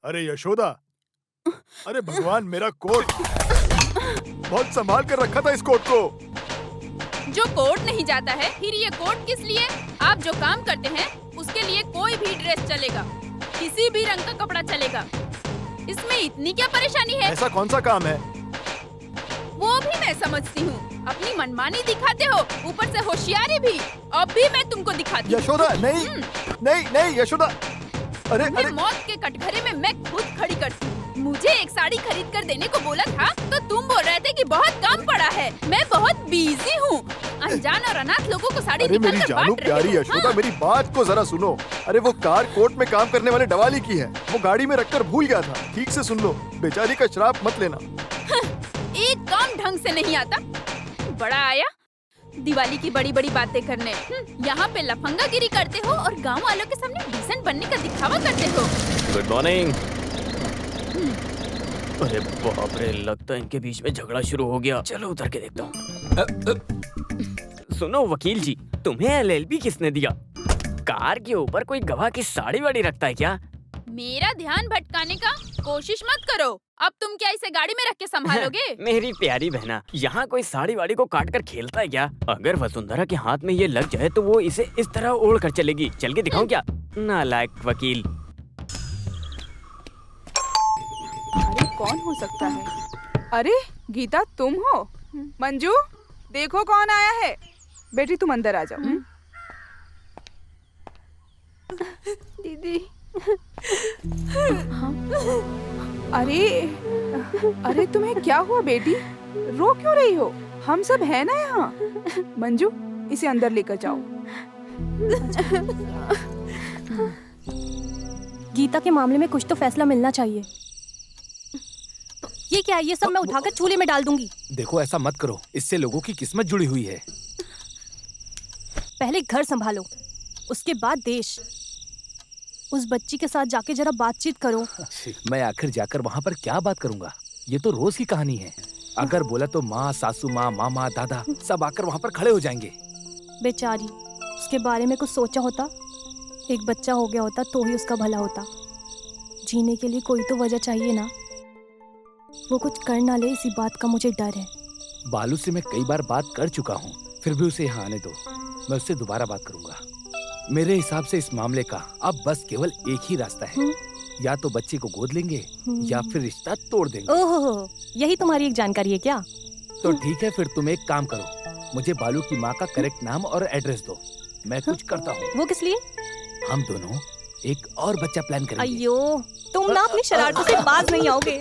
अरे यशोदा, अरे भगवान, मेरा कोट बहुत संभाल कर रखा था इस कोट को। जो कोट नहीं जाता है फिर ये कोट किस लिए? आप जो काम करते हैं उसके लिए कोई भी ड्रेस चलेगा, किसी भी रंग का कपड़ा चलेगा। इसमें इतनी क्या परेशानी है? ऐसा कौन सा काम है? वो भी मैं समझती हूँ। अपनी मनमानी दिखाते हो, ऊपर से होशियारी भी। अब भी मैं तुमको दिखाती हूँ। यशोदा, नहीं नहीं नहीं यशोदा, अरे अरे मौत के कटघरे में मैं खुद खड़ी करती हूँ। मुझे एक साड़ी खरीद कर देने को बोला था तो तुम बोल रहे थे कि बहुत काम पड़ा है। मैं बहुत बिजी हूँ। अनजान और अनाथ लोगों को साड़ी अरे मेरी निकाल कर जानू बांट रहे प्यारी हो। यशोदा, हाँ। मेरी बात को जरा सुनो। अरे वो कार कोर्ट में काम करने वाले डवाली की है, वो गाड़ी में रखकर भूल गया था। ठीक से सुन लो, बेचारी का श्राप मत लेना। एक काम ढंग से नहीं आता। बड़ा आया दिवाली की बड़ी बड़ी बातें करने। यहाँ पे लफंगागिरी करते हो और गांव वालों के सामने डिसेंट बनने का दिखावा करते हो। Good morning. अरे बाप रे, लगता है इनके बीच में झगड़ा शुरू हो गया। चलो उतर के देखता हूँ। सुनो वकील जी, तुम्हें एलएलबी किसने दिया? कार के ऊपर कोई गवाह की साड़ी वाड़ी रखता है क्या? मेरा ध्यान भटकाने का कोशिश मत करो। अब तुम क्या इसे गाड़ी में रख के संभालोगे? मेरी प्यारी बहना, यहाँ कोई साड़ी वाड़ी को काट कर खेलता है क्या? अगर वसुंधरा के हाथ में ये लग जाए तो वो इसे इस तरह ओढ़ कर चलेगी। चल के दिखाऊं क्या? नालायक वकील। अरे कौन हो सकता है? अरे गीता, तुम हो? मंजू, देखो कौन आया है। बेटी तुम अंदर आ जाओ। दीदी। अरे अरे तुम्हें क्या हुआ बेटी? रो क्यों रही हो? हम सब है ना यहाँ। मंजू, इसे अंदर लेकर जाओ। गीता के मामले में कुछ तो फैसला मिलना चाहिए। ये क्या है? ये सब मैं उठाकर चूल्हे में डाल दूंगी। देखो ऐसा मत करो, इससे लोगों की किस्मत जुड़ी हुई है। पहले घर संभालो, उसके बाद देश। उस बच्ची के साथ जाके जरा बातचीत करो। मैं आखिर जाकर वहाँ पर क्या बात करूँगा? ये तो रोज की कहानी है। अगर बोला तो माँ, सासू माँ, मामा, दादा सब आकर वहाँ पर खड़े हो जाएंगे। बेचारी, उसके बारे में कुछ सोचा होता। एक बच्चा हो गया होता तो ही उसका भला होता। जीने के लिए कोई तो वजह चाहिए ना। वो कुछ कर ना ले, इसी बात का मुझे डर है। बालू से मैं कई बार बात कर चुका हूँ, फिर भी उसे यहाँ आने दो। मैं उससे दोबारा बात करूंगा। मेरे हिसाब से इस मामले का अब बस केवल एक ही रास्ता है। या तो बच्चे को गोद लेंगे या फिर रिश्ता तोड़ देंगे। ओहो, यही तुम्हारी एक जानकारी है क्या? तो ठीक है, फिर तुम एक काम करो, मुझे बालू की माँ का करेक्ट नाम और एड्रेस दो। मैं कुछ करता हूँ। वो किस लिए? हम दोनों एक और बच्चा प्लान करेंगे। अयो, तुम ना अपनी शरारतों से बाज नहीं आओगे।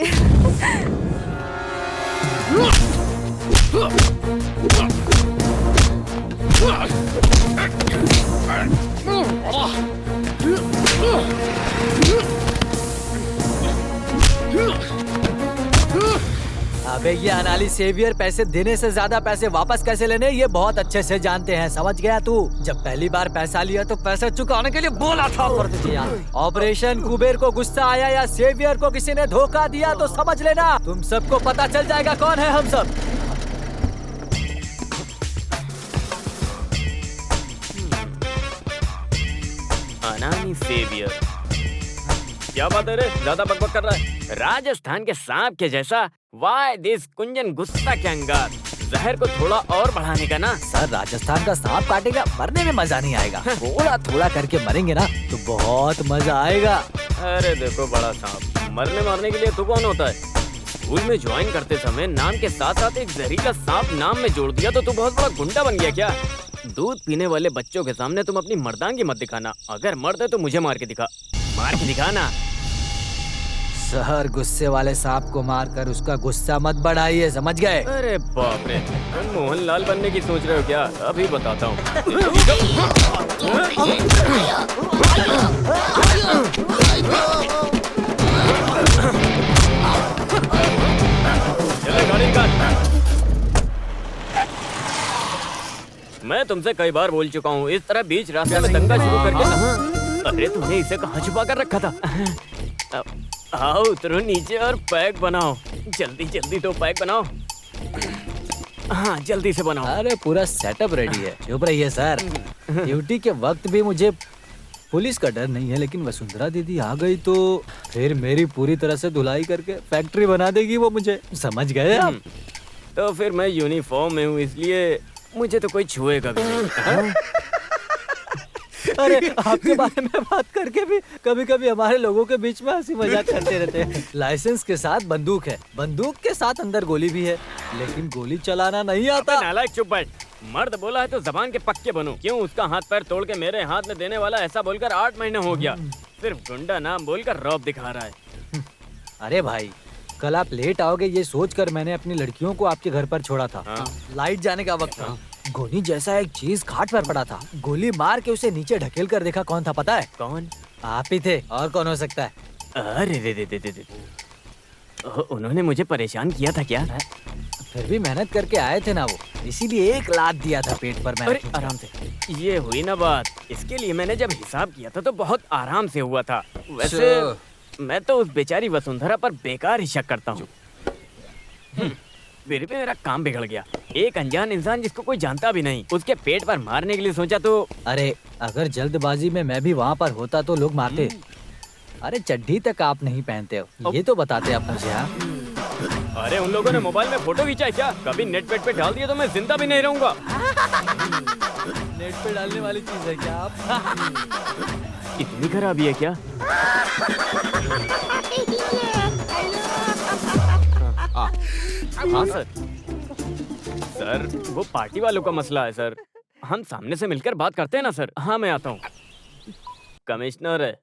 अबे ये अनाली सेवियर पैसे देने से ज्यादा पैसे वापस कैसे लेने ये बहुत अच्छे से जानते हैं। समझ गया तू? जब पहली बार पैसा लिया तो पैसे चुकाने के लिए बोला था पर तुझे यार। ऑपरेशन कुबेर को गुस्सा आया या सेवियर को किसी ने धोखा दिया तो समझ लेना तुम सबको पता चल जाएगा कौन है हम सब। अनानी सेवियर, क्या बात है रे? ज्यादा बकबक कर रहा है। राजस्थान के सांप के जैसा। वाई दिस कुंजन गुस्सा के अंगार। जहर को थोड़ा और बढ़ाने का ना। सर, राजस्थान का सांप काटेगा, मरने में मजा नहीं आएगा। थोड़ा थोड़ा करके मरेंगे ना तो बहुत मजा आएगा। अरे देखो बड़ा सांप, मरने मारने के लिए तू कौन होता है? स्कूल में ज्वाइन करते समय नाम के साथ साथ एक जहरीला सांप नाम में जोड़ दिया तो तू बहुत बड़ा गुंडा बन गया क्या? दूध पीने वाले बच्चों के सामने तुम अपनी मर्दांगी मत दिखाना। अगर मर्द है तो मुझे मार के दिखा। मार के दिखा ना। सर, गुस्से वाले सांप को मारकर उसका गुस्सा मत बढ़ाइए, समझ गए? अरे बाप रे, तुम मोहनलाल बनने की सोच रहे हो क्या? अभी बताता हूँ। चले गाड़ी निकाल। मैं तुमसे कई बार बोल चुका हूँ, इस तरह बीच रास्ते में दंगा शुरू करके। अरे तुमने इसे कहाँ छुपा कर रखा था? आओ उतरो नीचे और पैक बनाओ। जल्दी जल्दी तो पैक बनाओ। हाँ जल्दी से बनाओ। अरे पूरा सेटअप रेडी है। चुप रहिए सर। ड्यूटी के वक्त भी मुझे पुलिस का डर नहीं है, लेकिन वसुंधरा दीदी आ गई तो फिर मेरी पूरी तरह से धुलाई करके फैक्ट्री बना देगी वो मुझे, समझ गए आप? तो फिर मैं यूनिफॉर्म में हूँ, इसलिए मुझे तो कोई छुएगा भी नहीं। अरे आपके बारे में बात करके भी कभी कभी हमारे लोगों के बीच में हंसी मजाक करते रहते हैं। लाइसेंस के साथ बंदूक है, बंदूक के साथ अंदर गोली भी है, लेकिन गोली चलाना नहीं आता। नालायक चुप बैठ। मर्द बोला है तो जबान के पक्के बनो। क्यों उसका हाथ पैर तोड़ के मेरे हाथ में देने वाला ऐसा बोलकर 8 महीने हो गया, सिर्फ गुंडा नाम बोलकर रौब दिखा रहा है। अरे भाई, कल आप लेट आओगे ये सोचकर मैंने अपनी लड़कियों को आपके घर पर छोड़ा था। लाइट जाने का वक्त था, गोली जैसा एक चीज खाट पर पड़ा था, गोली मार के उसे नीचे ढकेल कर देखा, कौन था पता है? कौन? आप ही थे, और कौन हो सकता है? अरे रे, उन्होंने मुझे परेशान किया था क्या? फिर भी मेहनत करके आए थे ना वो, इसीलिए एक लात दिया था पेट पर मैंने। अरे आराम से, ये हुई ना बात। इसके लिए मैंने जब हिसाब किया था तो बहुत आराम से हुआ था। वैसे मैं तो उस बेचारी वसुंधरा पर बेकार ही शक करता हूँ। फिर भी मेरा काम बिगड़ गया। एक अनजान इंसान जिसको कोई जानता भी नहीं, उसके पेट पर मारने के लिए सोचा तो। अरे अगर जल्दबाजी में मैं भी वहाँ पर होता तो लोग मारते। अरे चड्डी तक आप नहीं पहनते हो, ये तो बताते आप मुझे। हाँ, अरे उन लोगों ने मोबाइल में फोटो खींचा है क्या? कभी नेट पेट पे डाल दिया तो मैं जिंदा भी नहीं रहूंगा। नेट पे डालने वाली चीज है क्या आप? इतनी खराबी है क्या? हाँ सर। सर वो पार्टी वालों का मसला है सर, हम सामने से मिलकर बात करते हैं ना सर। हाँ मैं आता हूँ। कमिश्नर है,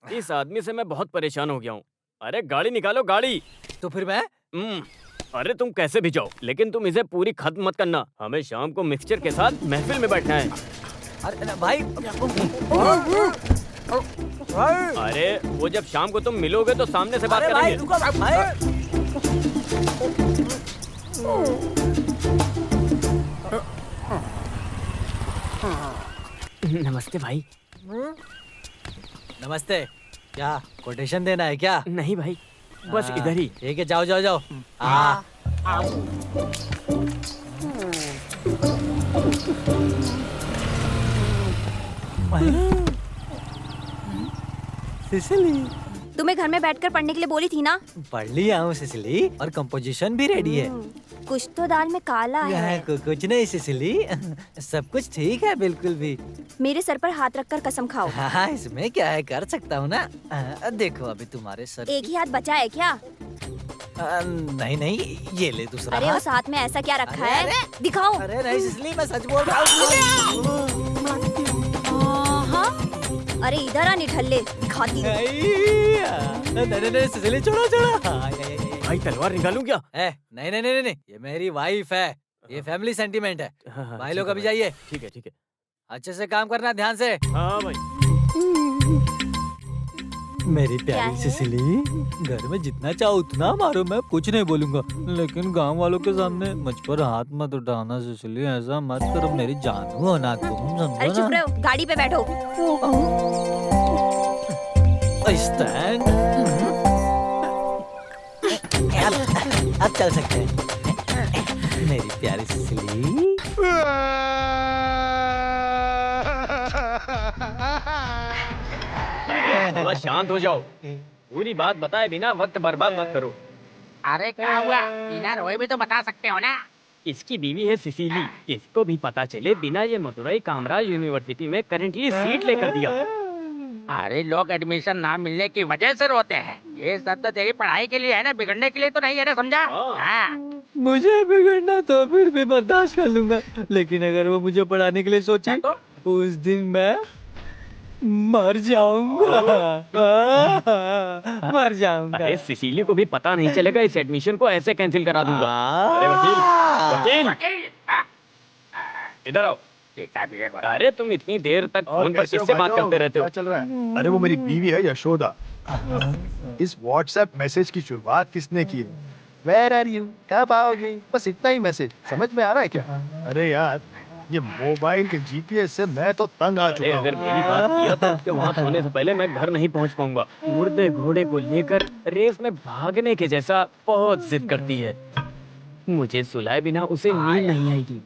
इस आदमी से मैं बहुत परेशान हो गया हूँ। अरे गाड़ी निकालो गाड़ी। तो फिर मैं? अरे तुम कैसे भी जाओ, लेकिन तुम इसे पूरी खत्म मत करना। हमें शाम को मिक्सचर के साथ महफिल में बैठना है। अरे भाई, अरे वो जब शाम को तुम मिलोगे तो सामने से बात करेंगे। रुको भाई। नमस्ते भाई। नमस्ते। क्या कोटेशन देना है क्या? नहीं भाई, बस इधर ही। ठीक है, जाओ जाओ जाओ। सिसिली, तुम्हें घर में बैठकर पढ़ने के लिए बोली थी ना? पढ़ लिया हूँ सिसिली, और कंपोजिशन भी रेडी है। कुछ तो दाल में काला है। कुछ नहीं सिसिली, सब कुछ ठीक है बिल्कुल भी। मेरे सर पर हाथ रखकर कसम खाओ। हाँ, इसमें क्या है, कर सकता हूँ ना। देखो अभी तुम्हारे सर। एक ही हाथ बचा है क्या? नहीं नहीं, ये ले दूसरा। अरे उस हाथ में ऐसा क्या रखा है? दिखाओ। अरे नहीं सिसिली, मैं सच बोल रहा हूँ। अरे इधर आ निठल्ले, दिखाती हूँ। नहीं सिसिली, छोड़ो छोड़ो। भाई तलवार निकालूं क्या? नहीं नहीं नहीं नहीं, ये मेरी वाइफ है, ये फैमिली सेंटीमेंट है। भाई लोग अभी जाइए। ठीक है ठीक है। अच्छे से काम करना, ध्यान से। हाँ भाई। मेरी प्यारी सिसिली, घर में जितना चाहो उतना मारो, मैं कुछ नहीं बोलूंगा, लेकिन गांव वालों के सामने मुझ पर हाथ मत उठाना सिसिली, ऐसा मत करो, मेरी जानू हो ना तुम, अरे समझो चुप ना। रहो, गाड़ी पे बैठो। स्टैंड। अब चल सकते हैं मेरी प्यारी सिसिली। थोड़ा शांत हो जाओ, पूरी बात बताए बिना वक्त बर्बाद मत करो। अरे क्या हुआ? बिना रोए भी तो बता सकते हो ना। इसकी बीवी है सिसिली, इसको भी पता चले बिना ये मदुरई कामराज यूनिवर्सिटी में करंटली सीट लेकर दिया। अरे लोग एडमिशन ना मिलने की वजह से रोते हैं, ये सब तो तेरी पढ़ाई के लिए है ना, बिगड़ने के लिए तो नहीं है ना, समझा? हाँ। मुझे बिगड़ना तो फिर भी बर्दाश्त कर लूंगा, लेकिन अगर वो मुझे पढ़ाने के लिए सोचे तो? उस दिन मैं मर जाऊंगा। मर जाऊंगा। अरे सिसिली को भी पता नहीं चलेगा, इस एडमिशन को ऐसे कैंसिल करा दूंगा। अरे वकील, वकील इधर आओ। अरे तुम इतनी देर तक फोन पर किससे बात करते रहते हो? चल रहा है? अरे वो मेरी बीवी है यशोदा। इस व्हाट्सएप मैसेज की शुरुआत किसने की है? Where are you? कब आओगे? बस इतना ही मैसेज, समझ में आ रहा है क्या? अरे यार, ये मोबाइल के जीपीएस से मैं तो तंग आ चुका हूँ। अगर मेरी बात किया तो उसके वहाँ होने से पहले मैं घर नहीं पहुँच पाऊंगा। मुर्दे घोड़े को लेकर रेस में भागने के जैसा बहुत जिद करती है। मुझे सुलाए बिना उसे नींद नहीं आएगी।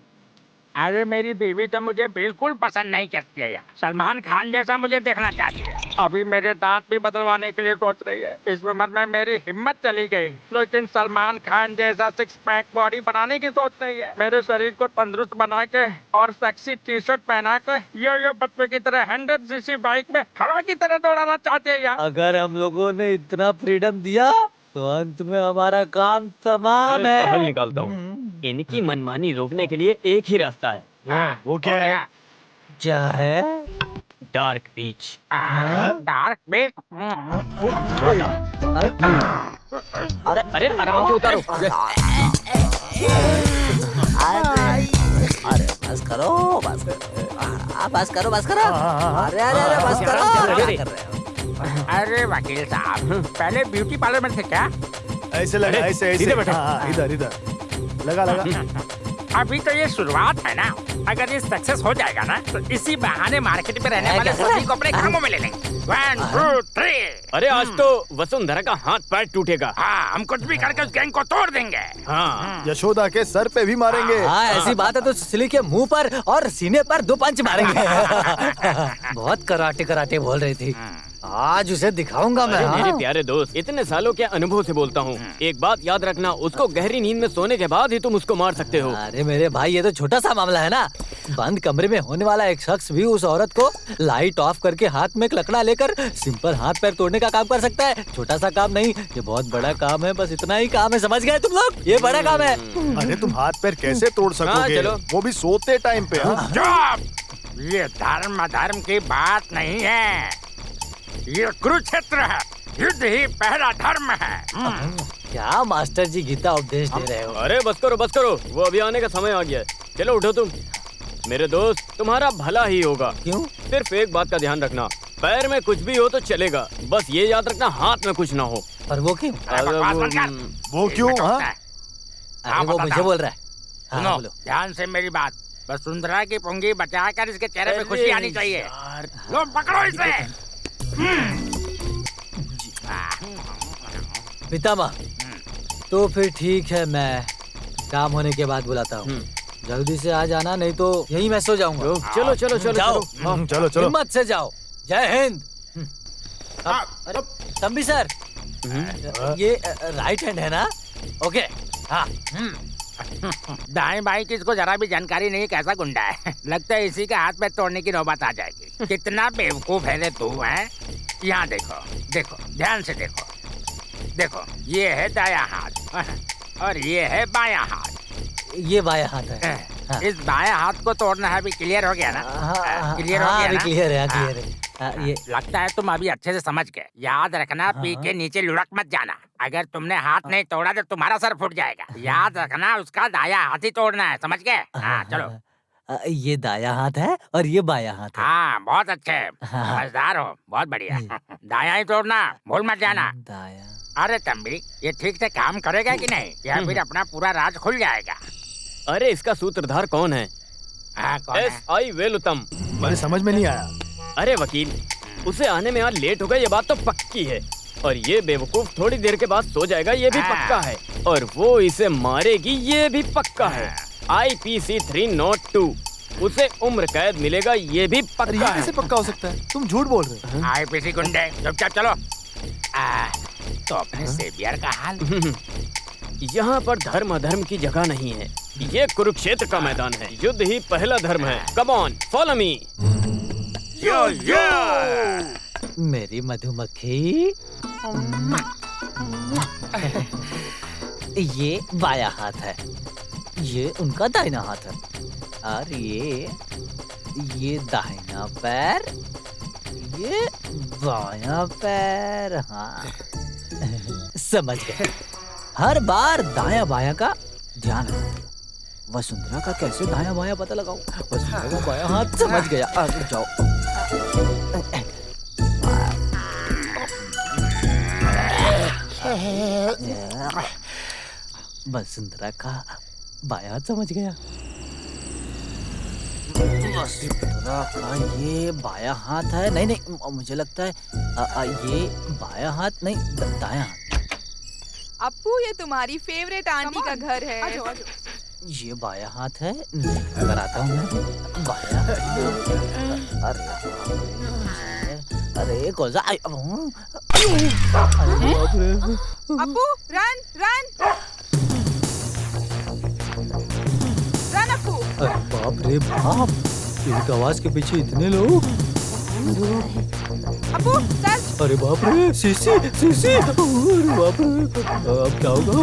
अरे मेरी बीवी तो मुझे बिल्कुल पसंद नहीं करती है। सलमान खान जैसा मुझे देखना चाहती है। अभी मेरे दांत भी बदलवाने के लिए सोच रही है। इस उम्र में मेरी हिम्मत चली गई, लेकिन सलमान खान जैसा 6 पैक बॉडी बनाने की सोच रही है। मेरे शरीर को तंदुरुस्त बना के और सेक्सी टी शर्ट पहना के यो बच्चे की तरह 100 सीसी बाइक में हवा की तरह दौड़ाना चाहते हैं यार। अगर हम लोगों ने इतना फ्रीडम दिया तो अंत में हमारा काम तमाम है। हल निकालता हूँ। इनकी मनमानी रोकने के लिए एक ही रास्ता है। वो क्या है? क्या है? डार्क बीच। डार्क बीच? अरे आराम से उतारो। अरे बस करो, बस करो, बस करो, बस करो। अरे अरे अरे बस करो। अरे वकील साहब, पहले ब्यूटी पार्लर में थे क्या? ऐसे लगा, ऐसे ऐसे। इधर इधर लगा। अभी तो ये शुरुआत है ना। अगर ये सक्सेस हो जाएगा ना तो इसी बहाने मार्केट में रहने वाले सभी को अपने घरों में ले लेंगे। 1 2 3। अरे आज तो वसुंधरा का हाथ पैर टूटेगा। हाँ, हम कुछ भी करके उस गैंग को तोड़ देंगे। हाँ, यशोदा के सर पे भी मारेंगे। हाँ ऐसी बात है तो सिसिली के मुंह पर और सीने पर 2 पंच मारेंगे। बहुत कराटे बोल रही थी। आज उसे दिखाऊंगा मैं। मेरे प्यारे दोस्त, इतने सालों के अनुभव से बोलता हूँ, एक बात याद रखना, उसको गहरी नींद में सोने के बाद ही तुम उसको मार सकते हो। अरे मेरे भाई, ये तो छोटा सा मामला है ना। बंद कमरे में होने वाला एक शख्स भी उस औरत को लाइट ऑफ करके हाथ में एक लकड़ा लेकर सिंपल हाथ पैर तोड़ने का काम कर सकता है। छोटा सा काम नहीं, ये बहुत बड़ा काम है। बस इतना ही काम है, समझ गए तुम लोग? ये बड़ा काम है। अरे तुम हाथ पैर कैसे तोड़ सकोगे? चलो। वो भी सोते टाइम पे। चुप! ये धर्म अधर्म की बात नहीं है, ये कुरुक्षेत्र है। युद्ध ही पहला धर्म है। क्या मास्टर जी गीता उपदेश दे रहे हो? अरे बस करो, वो अभी आने का समय आ गया है। चलो उठो तुम। मेरे दोस्त, तुम्हारा भला ही होगा। क्यों? सिर्फ एक बात का ध्यान रखना, पैर में कुछ भी हो तो चलेगा, बस ये याद रखना हाथ में कुछ ना हो। पर वो क्यों? वो क्यों? अरे वो मुझे बोल रहा है। हाँ, सुनो, बोलो। ध्यान से मेरी बात। वसुंधरा की पुंगी बचाकर इसके चेहरे पे खुशी आनी चाहिए। लो पकड़ो इसे। पितामह, तो फिर ठीक है, मैं काम होने के बाद बुलाता हूँ। जल्दी से आ जाना, नहीं तो यही मैं सो जाऊंगा। चलो जाओ। चलो। हिम्मत से जाओ। जय हिंद। अरे तंबी सर, ये राइट हैंड है ना? ओके। हाँ। दाएं बाएं की इसको जरा भी जानकारी नहीं, कैसा गुंडा है। लगता है इसी के हाथ में तोड़ने की नौबत आ जाएगी। कितना बेवकूफ है रे तू, है? यहाँ देखो, ध्यान से देखो, ये है दायां हाथ और ये है बायां हाथ। ये बायां हाथ है। हाँ। इस बायां हाथ को तोड़ना है। अभी क्लियर हो गया ना? क्लियर हो गया ना? क्लियर है। ये लगता है तुम अभी अच्छे से समझ गए। याद रखना, पी के नीचे लुढ़क मत जाना। अगर तुमने हाथ नहीं तोड़ा तो तुम्हारा सर फूट जाएगा। याद रखना, उसका दायां हाथ ही तोड़ना है, समझ गए? हाँ चलो। ये दायां हाथ है और ये बायां हाथ है। हाँ बहुत अच्छे, समझदार हो, बहुत बढ़िया। दायां ही तोड़ना, भूल मत जाना। दायां। अरे तंबी, ये ठीक से काम करेगा कि नहीं, या फिर अपना पूरा राज खुल जाएगा? अरे इसका सूत्रधार कौन है? हाँ कौन है? SI वेलुतम। मुझे समझ में नहीं आया। अरे वकील, उसे आने में आज लेट होगा, ये बात तो पक्की है। और ये बेवकूफ थोड़ी देर के बाद सो जाएगा, ये भी पक्का है। और वो इसे मारेगी, ये भी पक्का है। IPC 302, उसे उम्र कैद मिलेगा, ये भी पक्का है। कैसे पक्का हो सकता है? तुम झूठ बोल रहे हो। IPC गुंडे, चुपचाप चलो। तो अपने सेवियर का हाल? यहाँ पर धर्म अधर्म की जगह नहीं है, ये कुरुक्षेत्र का मैदान है। युद्ध ही पहला धर्म है। Come on, follow me. मेरी मधुमक्खी। ये बायां हाथ है, ये उनका दाहिना हाथ है। और ये दाहिना पैर, ये बायां पैर। हाँ समझ गए। हर बार दायां बायां का ध्यान रखो। वसुंधरा का कैसे दायां बायां पता लगाऊं? वसुंधरा का बायां हाथ समझ गया। जाओ। वसुंधरा का बायां हाथ समझ गया। वसुंधरा का ये बायां हाथ है। नहीं, मुझे लगता है ये बायां हाथ नहीं, दायां हाथ। अप्पू, ये तुम्हारी फेवरेट आंटी का घर है। ये बाया हाथ है, अगर आता हूँ मैं बाया हाथ। अरे कौन सा Appu run run run Appu. अरे बाप रे बाप, एक आवाज के पीछे इतने लोग। अप्पू सर्च। अरे बाप रे सीसी सीसी, अरे बाप रे अब क्या होगा?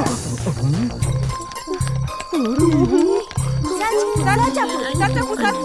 Search search Appu search.